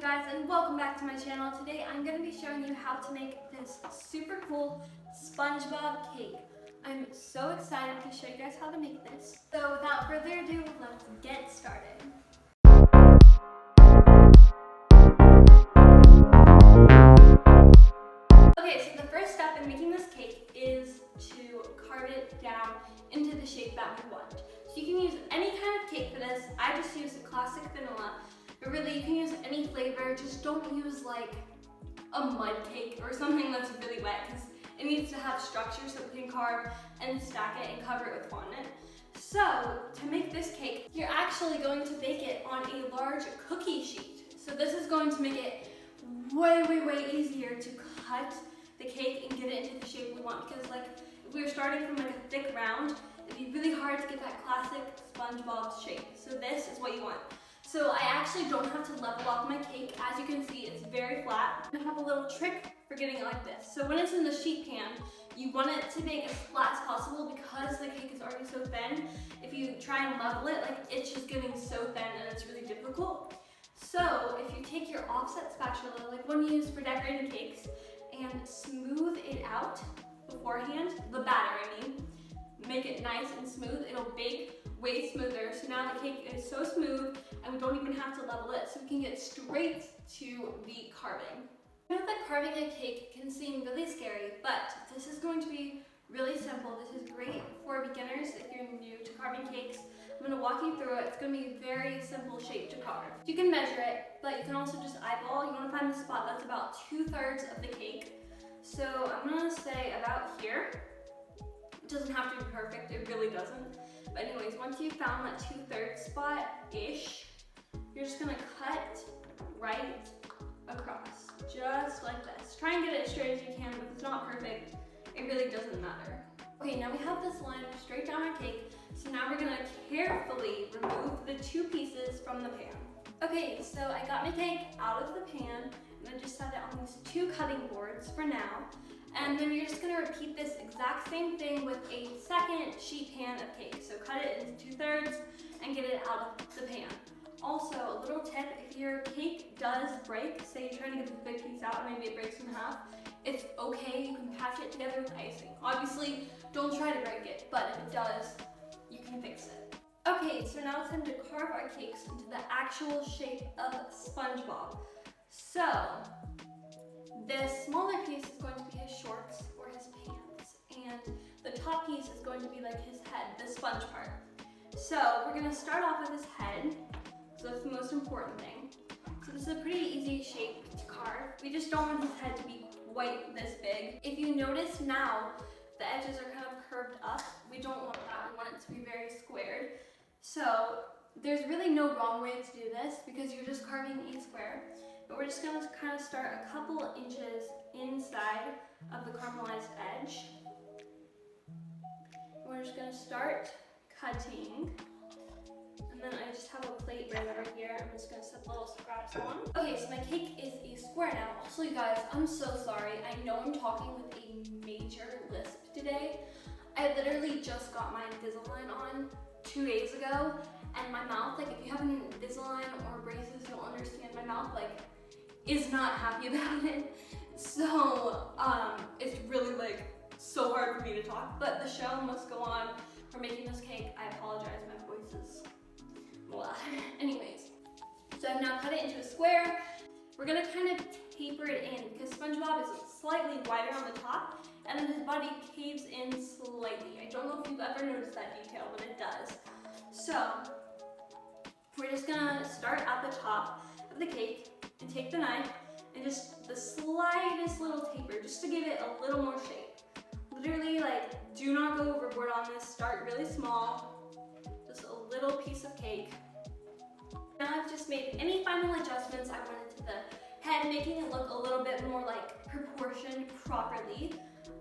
guys, and welcome back to my channel. Today I'm going to be showing you how to make this super cool SpongeBob cake. I'm so excited to show you guys how to make this. So without further ado, let's get started. Okay, so the first step in making this cake is to carve it down into the shape that we want. So you can use any kind of cake for this. I just use a classic vanilla. But really, you can use any flavor, just don't use like a mud cake or something that's really wet because it needs to have structure so we can carve and stack it and cover it with fondant. So to make this cake, you're actually going to bake it on a large cookie sheet. So this is going to make it way easier to cut the cake and get it into the shape we want, because like if we were starting from like a thick round, it'd be really hard to get that classic SpongeBob shape. So this is what you want. So I actually don't have to level off my cake. As you can see, it's very flat. I have a little trick for getting it like this. So when it's in the sheet pan, you want it to make as flat as possible because the cake is already so thin. If you try and level it, like it's just getting so thin and it's really difficult. So if you take your offset spatula, like one you use for decorating cakes, and smooth it out beforehand, the batter I mean, make it nice and smooth, it'll bake way smoother. So now the cake is so smooth and we don't even have to level it, so we can get straight to the carving. I know that carving a cake can seem really scary, but this is going to be really simple. This is great for beginners if you're new to carving cakes. I'm going to walk you through it. It's going to be a very simple shape to carve. You can measure it, but you can also just eyeball. You want to find the spot that's about 2/3 of the cake. So I'm going to say about here. It doesn't have to be perfect, it really doesn't. But anyways, once you've found that 2/3 spot-ish, you're just gonna cut right across, just like this. Try and get it as straight as you can, but if it's not perfect, it really doesn't matter. Okay, now we have this line straight down our cake, so now we're gonna carefully remove the two pieces from the pan. Okay, so I got my cake out of the pan, and I just set it on these two cutting boards for now. And then you're just gonna repeat this exact same thing with a second sheet pan of cake. So cut it into 2/3 and get it out of the pan. Also, a little tip, if your cake does break, say you're trying to get this big piece out and maybe it breaks in half, it's okay, you can patch it together with icing. Obviously, don't try to break it, but if it does, you can fix it. Okay, so now it's time to carve our cakes into the actual shape of SpongeBob. So, this smaller piece is going to be his shorts or his pants, and the top piece is going to be like his head, the sponge part. So we're going to start off with his head, so that's the most important thing. So this is a pretty easy shape to carve. We just don't want his head to be quite this big. If you notice now, the edges are kind of curved up. We don't want that, we want it to be very squared. So there's really no wrong way to do this because you're just carving a square. But we're just going to kind of start a couple inches inside of the caramelized edge. We're just going to start cutting. And then I just have a plate right over here. I'm just going to set the little scraps on. Okay, so my cake is a square now. Also, you guys, I'm so sorry. I know I'm talking with a major lisp today. I literally just got my Invisalign on 2 days ago. And my mouth, like if you have an Invisalign or braces, you'll understand my mouth like is not happy about it. So it's really like so hard for me to talk, but the show must go on. For making this cake, I apologize, my voice is blah. Anyways, so I've now cut it into a square. We're gonna kind of taper it in because SpongeBob is slightly wider on the top and then his body caves in slightly. I don't know if you've ever noticed that detail, but it does. So we're just gonna start at the top of the cake and take the knife and just the slightest little taper just to give it a little more shape. Literally, like, do not go overboard on this. Start really small, just a little piece of cake. Now I've just made any final adjustments I wanted to the head, making it look a little bit more like proportioned properly.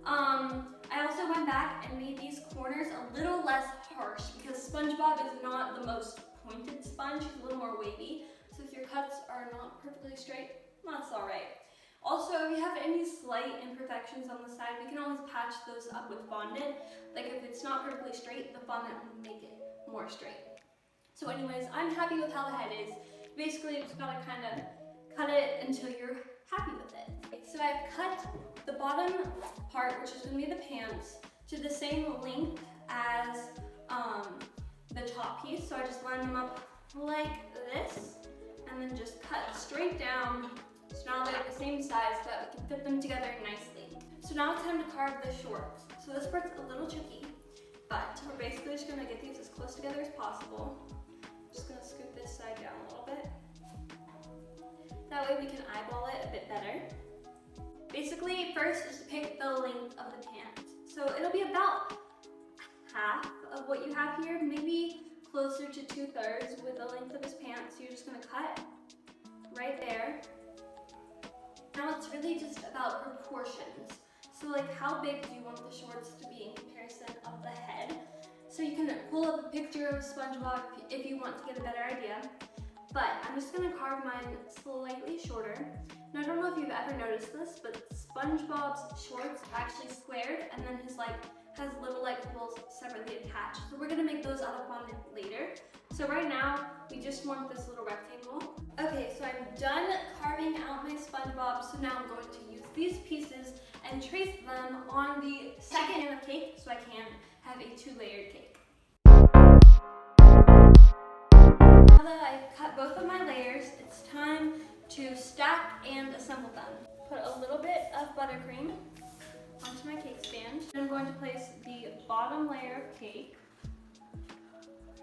I also went back and made these corners a little less harsh because SpongeBob is not the most pointed sponge, he's a little more wavy. So if your cuts are not perfectly straight, that's all right. Also, if you have any slight imperfections on the side, we can always patch those up with fondant. Like if it's not perfectly straight, the fondant will make it more straight. So anyways, I'm happy with how the head is. Basically, you just gotta kind of cut it until you're happy with it. Okay, so I've cut the bottom part, which is gonna be the pants, to the same length as the top piece. So I just line them up like this, and then just cut straight down. So now they're the same size so that we can fit them together nicely. So now it's time to carve the shorts. So this part's a little tricky, but we're basically just gonna get these as close together as possible. Just gonna scoop this side down a little bit. That way we can eyeball it a bit better. Basically, first is to pick the length of the pants. So it'll be about half of what you have here, maybe closer to 2/3 with the length of his pants. So you're just gonna cut right there. Now it's really just about proportions. So like, how big do you want the shorts to be in comparison of the head? So you can pull up a picture of SpongeBob if you want to get a better idea. But I'm just gonna carve mine slightly shorter. Now I don't know if you've ever noticed this, but SpongeBob's shorts are actually squared, and then his has little holes separately attached. So we're gonna make those out of fondant later. So right now, we just want this little rectangle. Okay, so I'm done carving out my SpongeBob. So now I'm going to use these pieces and trace them on the second layer of cake so I can have a 2-layered cake. Now that I've cut both of my layers, it's time to stack and assemble them. Put a little bit of buttercream onto my cake stand. I'm going to place the bottom layer of cake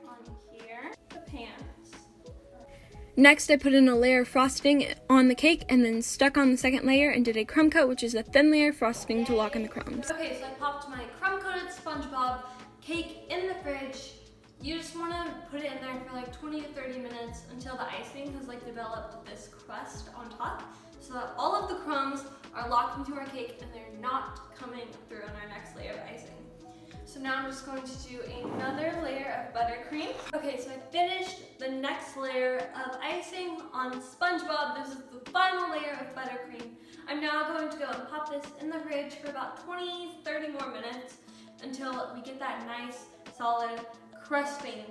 on here, the pants. Next, I put in a layer of frosting on the cake and then stuck on the second layer and did a crumb coat, which is a thin layer of frosting to lock in the crumbs. Okay, so I popped my crumb-coated SpongeBob cake in the fridge. You just want to put it in there for like 20 to 30 minutes until the icing has developed this crust on top, so that all of the crumbs are locked into our cake and they're not coming through on our next layer of icing. So now I'm just going to do another layer of buttercream. Okay, so I finished the next layer of icing on SpongeBob. This is the final layer of buttercream. I'm now going to go and pop this in the fridge for about 20-30 more minutes until we get that nice, solid crusting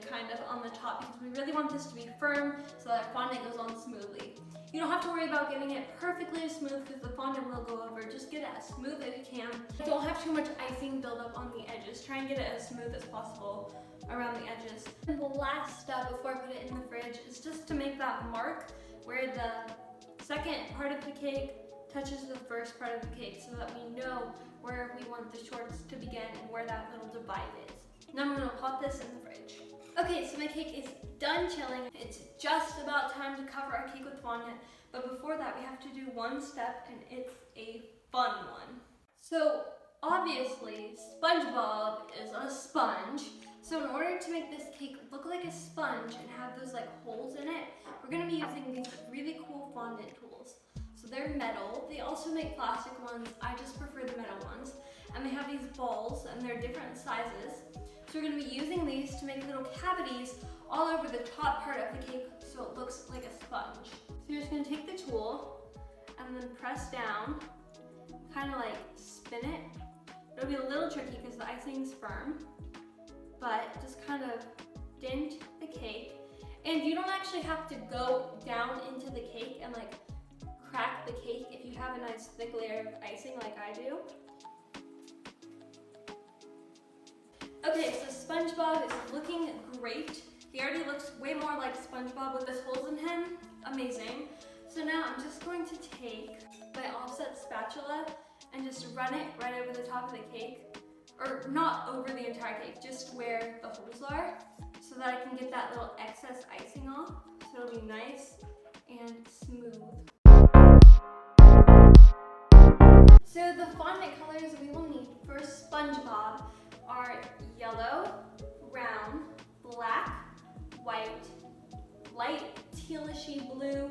on the top, because we really want this to be firm so that fondant goes on smoothly. You don't have to worry about getting it perfectly smooth because the fondant will go over. Just get it as smooth as you can. Don't have too much icing build up on the edges. Try and get it as smooth as possible around the edges. And the last step before I put it in the fridge is just to make that mark where the second part of the cake touches the first part of the cake, so that we know where we want the shorts to begin and where that little divide is. Now I'm gonna pop this in the fridge. Okay, so my cake is done chilling. It's just about time to cover our cake with fondant, but before that we have to do one step, and it's a fun one. So obviously, SpongeBob is a sponge. So in order to make this cake look like a sponge and have those holes in it, we're gonna be using these really cool fondant tools. So they're metal. They also make plastic ones. I just prefer the metal ones. And they have these balls, and they're different sizes. So we're going to be using these to make little cavities all over the top part of the cake so it looks like a sponge. So you're just going to take the tool and then press down, spin it. It'll be a little tricky because the icing's firm, but just dent the cake. And you don't actually have to go down into the cake and crack the cake if you have a nice thick layer of icing like I do. Okay, so SpongeBob is looking great. He already looks way more like SpongeBob with his holes in him. Amazing. So now I'm just going to take my offset spatula and just run it right over the top of the cake. Or not over the entire cake, just where the holes are, so that I can get that little excess icing off. So it'll be nice and smooth. So the fondant colors we will need for SpongeBob are yellow, brown, black, white, light tealishy blue,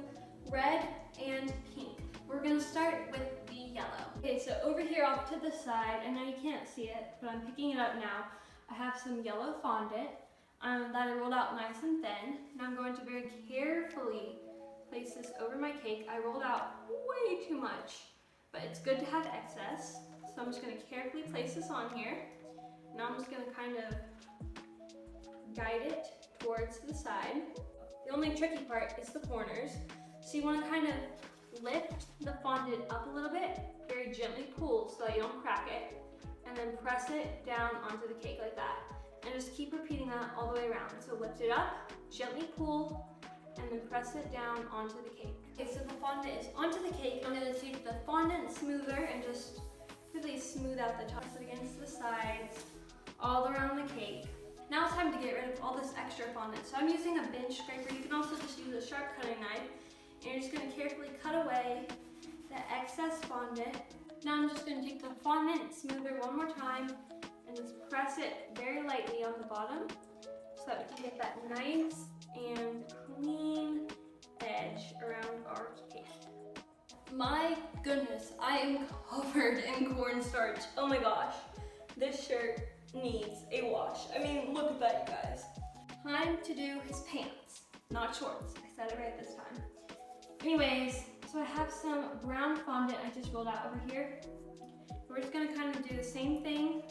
red, and pink. We're gonna start with the yellow. Okay, so over here off to the side, I know you can't see it, but I'm picking it up now. I have some yellow fondant that I rolled out nice and thin. Now I'm going to very carefully place this over my cake. I rolled out way too much, but it's good to have excess. So I'm just gonna carefully place this on here. Now I'm just gonna guide it towards the side. The only tricky part is the corners. So you wanna lift the fondant up a little bit, very gently pull so that you don't crack it, and then press it down onto the cake like that. And just keep repeating that all the way around. So lift it up, gently pull, and then press it down onto the cake. Okay, so the fondant is onto the cake. I'm gonna take the fondant smoother and just really smooth out the top against the sides, all around the cake. Now it's time to get rid of all this extra fondant. So I'm using a bench scraper. You can also just use a sharp cutting knife. And you're just gonna carefully cut away the excess fondant. Now I'm just gonna take the fondant smoother one more time and just press it very lightly on the bottom so that we can get that nice and clean edge around our cake. My goodness, I am covered in cornstarch. Oh my gosh, this shirt needs a wash. I mean, look at that, you guys. Time to do his pants, not shorts. I said it right this time. Anyways, so I have some brown fondant I just rolled out over here. We're just gonna kind of do the same thing,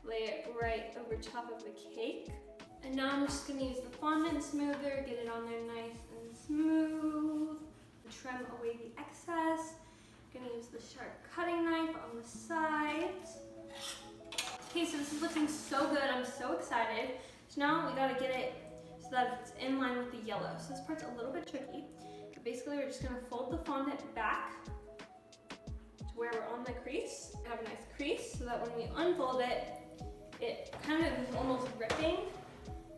lay it right over top of the cake. And now I'm just gonna use the fondant smoother, get it on there nice and smooth, trim away the excess. Gonna use the sharp cutting knife on the sides. Okay, so this is looking so good, I'm so excited. So now we gotta get it so that it's in line with the yellow. So this part's a little bit tricky. But basically we're just gonna fold the fondant back to where we're on the crease. Have a nice crease so that when we unfold it, it kind of is almost ripping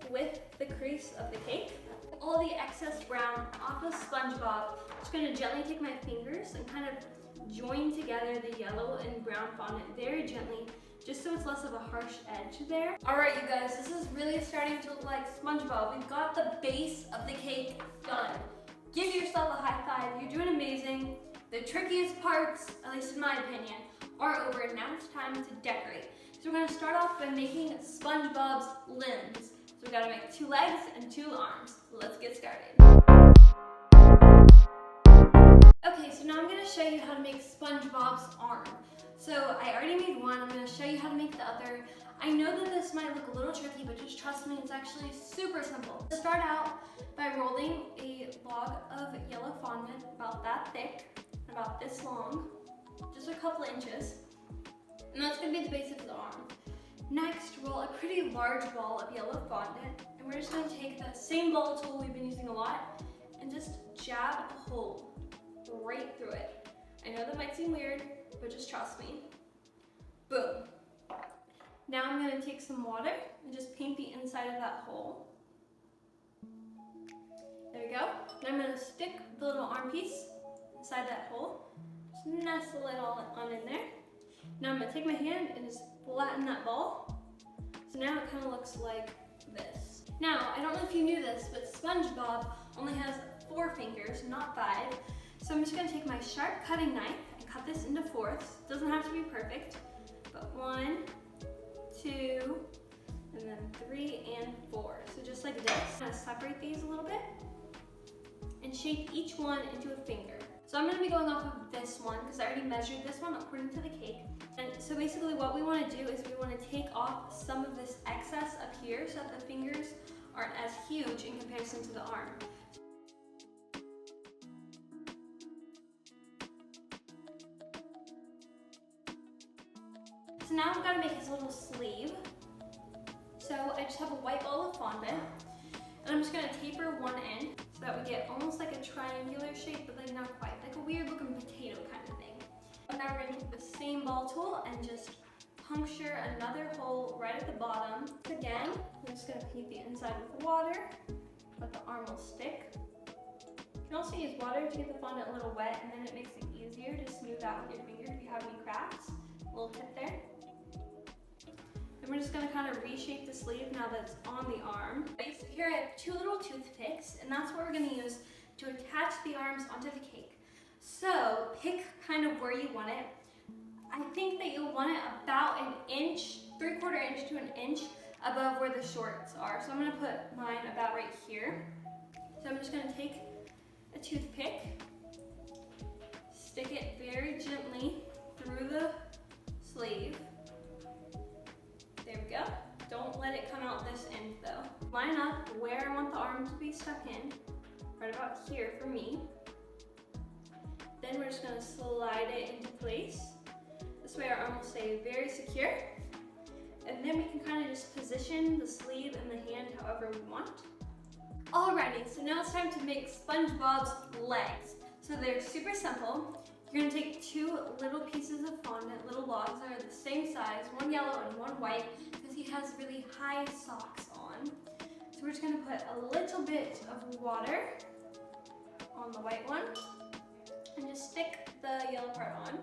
with the crease of the cake. All the excess brown off of SpongeBob. I'm just gonna gently take my fingers and kind of join together the yellow and brown fondant very gently, just so it's less of a harsh edge there. All right, you guys, this is really starting to look like SpongeBob. We've got the base of the cake done. Give yourself a high five, you're doing amazing. The trickiest parts, at least in my opinion, are over, and now it's time to decorate. So we're gonna start off by making SpongeBob's limbs. So we gotta make 2 legs and 2 arms. Let's get started. Okay, so now I'm gonna show you how to make SpongeBob's arm. So I already made one, I'm gonna show you how to make the other. I know that this might look a little tricky, but just trust me, it's actually super simple. To start out by rolling a log of yellow fondant about that thick, about this long, just a couple inches. And that's gonna be the base of the arm. Next, roll a pretty large ball of yellow fondant, and we're just gonna take that same ball tool we've been using a lot and just jab a hole right through it. I know that might seem weird, but just trust me. Boom. Now I'm gonna take some water and just paint the inside of that hole. There we go. Then I'm gonna stick the little arm piece inside that hole. Just nestle it all on in there. Now I'm gonna take my hand and just flatten that ball. So now it kind of looks like this. Now, I don't know if you knew this, but SpongeBob only has 4 fingers, not 5. So I'm just gonna take my sharp cutting knife and cut this into 4ths. Doesn't have to be perfect, but 1, 2, and then 3 and 4. So just like this. I'm gonna separate these a little bit and shape each one into a finger. So I'm gonna be going off of this one because I already measured this one according to the cake. And so basically what we wanna do is we wanna take off some of this excess up here so that the fingers aren't as huge in comparison to the arm. So now I've gotta make his little sleeve. So I just have a white ball of fondant, and I'm just gonna taper one end so that we get almost like a triangular shape, but like not quite, like a weird looking potato kind of thing. And now we're gonna take the same ball tool and just puncture another hole right at the bottom. Again, I'm just gonna paint the inside with water, but the arm will stick. You can also use water to get the fondant a little wet, and then it makes it easier to smooth out with your finger if you have any cracks. A little tip there. Then we're just gonna kind of reshape the sleeve now that it's on the arm. So here I have 2 little toothpicks, and that's what we're gonna use to attach the arms onto the cake. So pick kind of where you want it. I think that you'll want it about an inch, 3/4 inch to an inch above where the shorts are. So I'm gonna put mine about right here. So I'm just gonna take a toothpick, stick it very gently through the sleeve. There we go. Don't let it come out this end though. Line up where I want the arm to be stuck in, right about here for me. then we're just gonna slide it into place. This way our arm will stay very secure. And then we can kind of just position the sleeve and the hand however we want. Alrighty, so now it's time to make SpongeBob's legs. So they're super simple. You're gonna take two little pieces of fondant, little logs that are the same size, one yellow and one white, because he has really high socks on. So we're just gonna put a little bit of water on the white one, and just stick the yellow part on,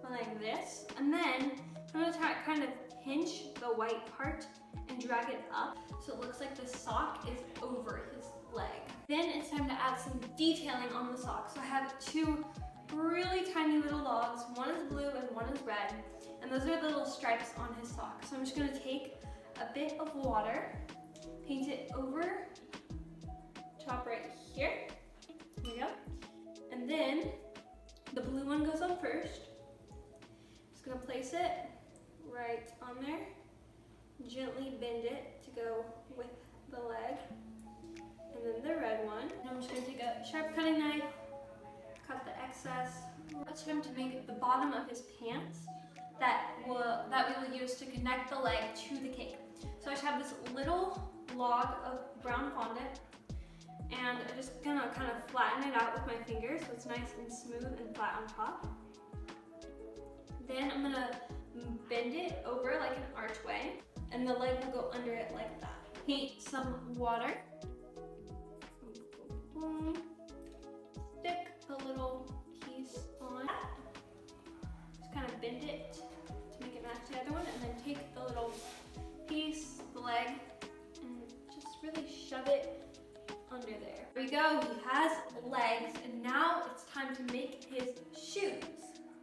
like this. And then I'm gonna try kind of pinch the white part and drag it up so it looks like the sock is over his leg. Then it's time to add some detailing on the sock. So I have two really tiny little logs. One is blue and one is red. And those are the little stripes on his sock. So I'm just gonna take a bit of water, paint it over top right here. There we go. And then the blue one goes on first. Just gonna place it right on there. Gently bend it to go with the leg. And then the red one. And I'm just gonna take a sharp cutting knife, cut the excess. It's time to make the bottom of his pants that we will use to connect the leg to the cake. So I just have this little log of brown fondant, and I'm just gonna kind of flatten it out with my fingers so it's nice and smooth and flat on top. Then I'm gonna bend it over like an archway, and the leg will go under it like that. Paint some water. Stick a little piece on. Just kind of bend it to make it match the other one, and then take the little piece, the leg, and just really shove it under there. There we go, he has legs, and now it's time to make his shoes.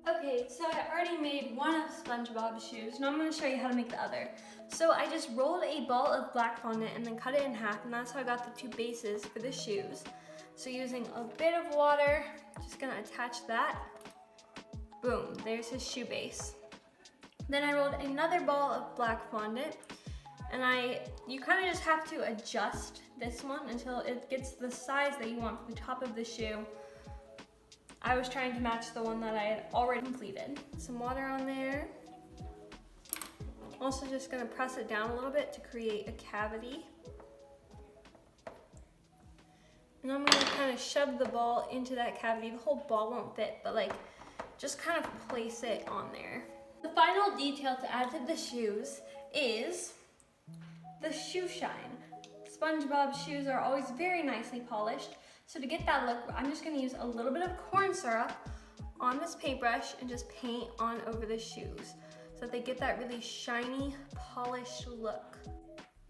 Okay, so I already made one of SpongeBob's shoes. Now I'm going to show you how to make the other. So I just rolled a ball of black fondant and then cut it in half, and that's how I got the two bases for the shoes. So using a bit of water, just going to attach that. Boom, there's his shoe base. Then I rolled another ball of black fondant, and you kind of just have to adjust this one until it gets the size that you want for the top of the shoe. I was trying to match the one that I had already completed. Some water on there. Also just gonna press it down a little bit to create a cavity. And I'm gonna kind of shove the ball into that cavity. The whole ball won't fit, but like, just kind of place it on there. The final detail to add to the shoes is the shoe shine. SpongeBob's shoes are always very nicely polished. So to get that look, I'm just gonna use a little bit of corn syrup on this paintbrush and just paint on over the shoes so that they get that really shiny, polished look.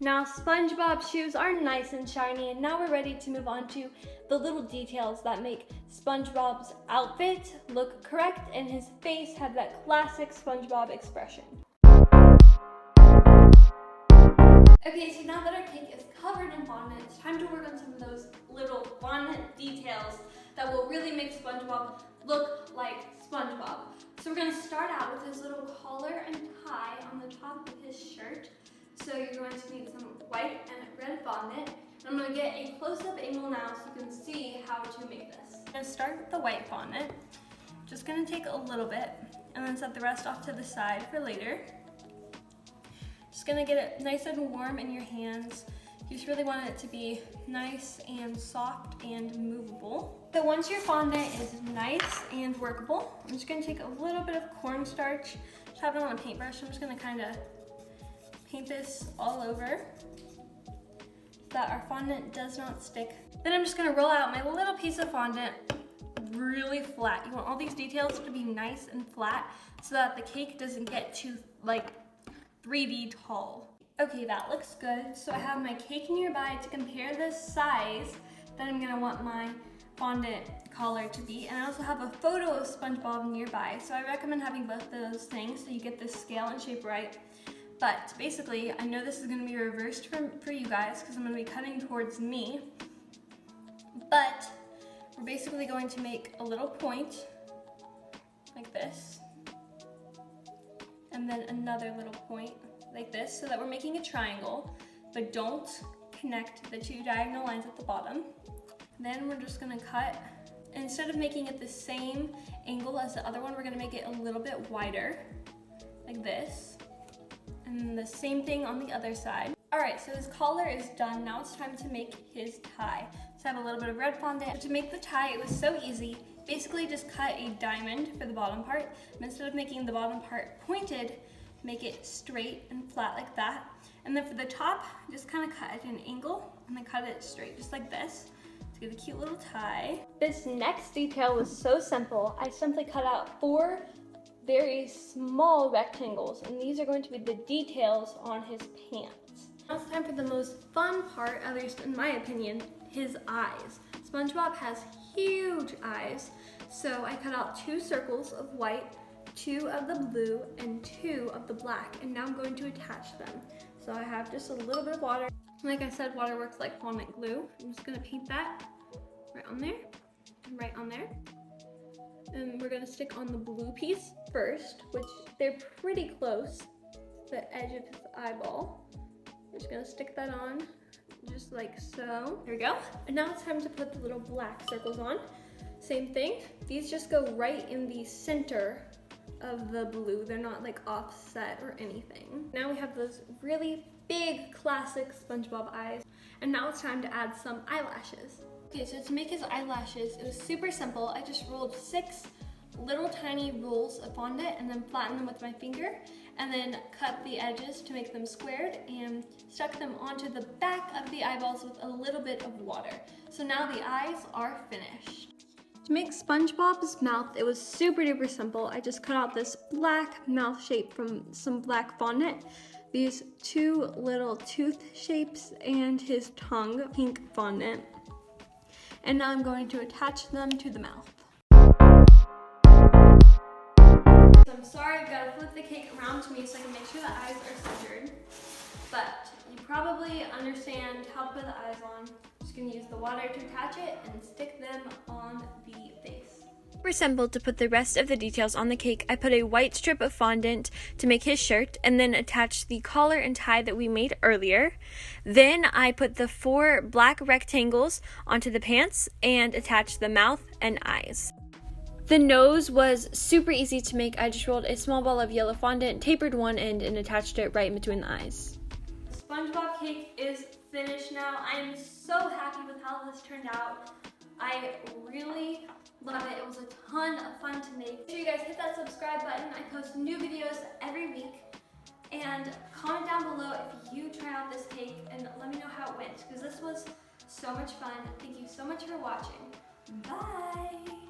Now SpongeBob's shoes are nice and shiny, and now we're ready to move on to the little details that make SpongeBob's outfit look correct and his face have that classic SpongeBob expression. Okay, so now that our cake is covered in fondant, it's time to work on some of those little fondant details that will really make SpongeBob look like SpongeBob. So we're gonna start out with his little collar and tie on the top of his shirt. So you're going to need some white and red fondant. I'm gonna get a close-up angle now so you can see how to make this. I'm gonna start with the white fondant. Just gonna take a little bit and then set the rest off to the side for later. Just gonna get it nice and warm in your hands. You just really want it to be nice and soft and movable. So once your fondant is nice and workable, I'm just gonna take a little bit of cornstarch, just have it on a paintbrush. I'm just gonna kind of paint this all over so that our fondant does not stick. Then I'm just gonna roll out my little piece of fondant really flat. You want all these details to be nice and flat so that the cake doesn't get too like 3D tall. Okay, that looks good. So I have my cake nearby to compare the size that I'm gonna want my fondant collar to be. And I also have a photo of SpongeBob nearby. So I recommend having both of those things so you get the scale and shape right. But basically, I know this is gonna be reversed for you guys because I'm gonna be cutting towards me. But we're basically going to make a little point like this. And then another little point like this so that we're making a triangle, but don't connect the two diagonal lines at the bottom. Then we're just gonna cut And instead of making it the same angle as the other one, we're gonna make it a little bit wider, like this. And the same thing on the other side. All right, so his collar is done. Now it's time to make his tie. So I have a little bit of red fondant. So to make the tie, it was so easy. Basically just cut a diamond for the bottom part. And instead of making the bottom part pointed, make it straight and flat like that. And then for the top, just kind of cut at an angle and then cut it straight, just like this, to give a cute little tie. This next detail was so simple. I simply cut out 4 very small rectangles, and these are going to be the details on his pants. Now it's time for the most fun part, at least in my opinion, his eyes. SpongeBob has huge eyes, so I cut out 2 circles of white, 2 of the blue, and 2 of the black, and now I'm going to attach them. So I have just a little bit of water. Like I said, water works like fondant glue. I'm just gonna paint that right on there, and right on there. And we're gonna stick on the blue piece first, which they're pretty close to the edge of his eyeball. We're just gonna stick that on, just like so. There we go. And now it's time to put the little black circles on. Same thing. These just go right in the center of the blue. They're not like offset or anything. Now we have those really big classic SpongeBob eyes. And now it's time to add some eyelashes. Okay, so to make his eyelashes, it was super simple. I just rolled 6 little tiny rolls of fondant and then flattened them with my finger, and then cut the edges to make them squared and stuck them onto the back of the eyeballs with a little bit of water. So now the eyes are finished. To make SpongeBob's mouth, it was super duper simple. I just cut out this black mouth shape from some black fondant, these 2 little tooth shapes, and his tongue, pink fondant. And now I'm going to attach them to the mouth. So I'm sorry, I've got to flip the cake around to me so I can make sure the eyes are centered. But you probably understand how to put the eyes on. I'm just going to use the water to attach it and stick them on the face. Super simple to put the rest of the details on the cake. I put a white strip of fondant to make his shirt and then attached the collar and tie that we made earlier. Then I put the 4 black rectangles onto the pants and attached the mouth and eyes. The nose was super easy to make. I just rolled a small ball of yellow fondant, tapered one end, and attached it right in between the eyes. SpongeBob cake is finished now. I am so happy with how this turned out. I really love it. It was a ton of fun to make. Make sure you guys hit that subscribe button. I post new videos every week. And comment down below if you try out this cake and let me know how it went, because this was so much fun. Thank you so much for watching. Bye!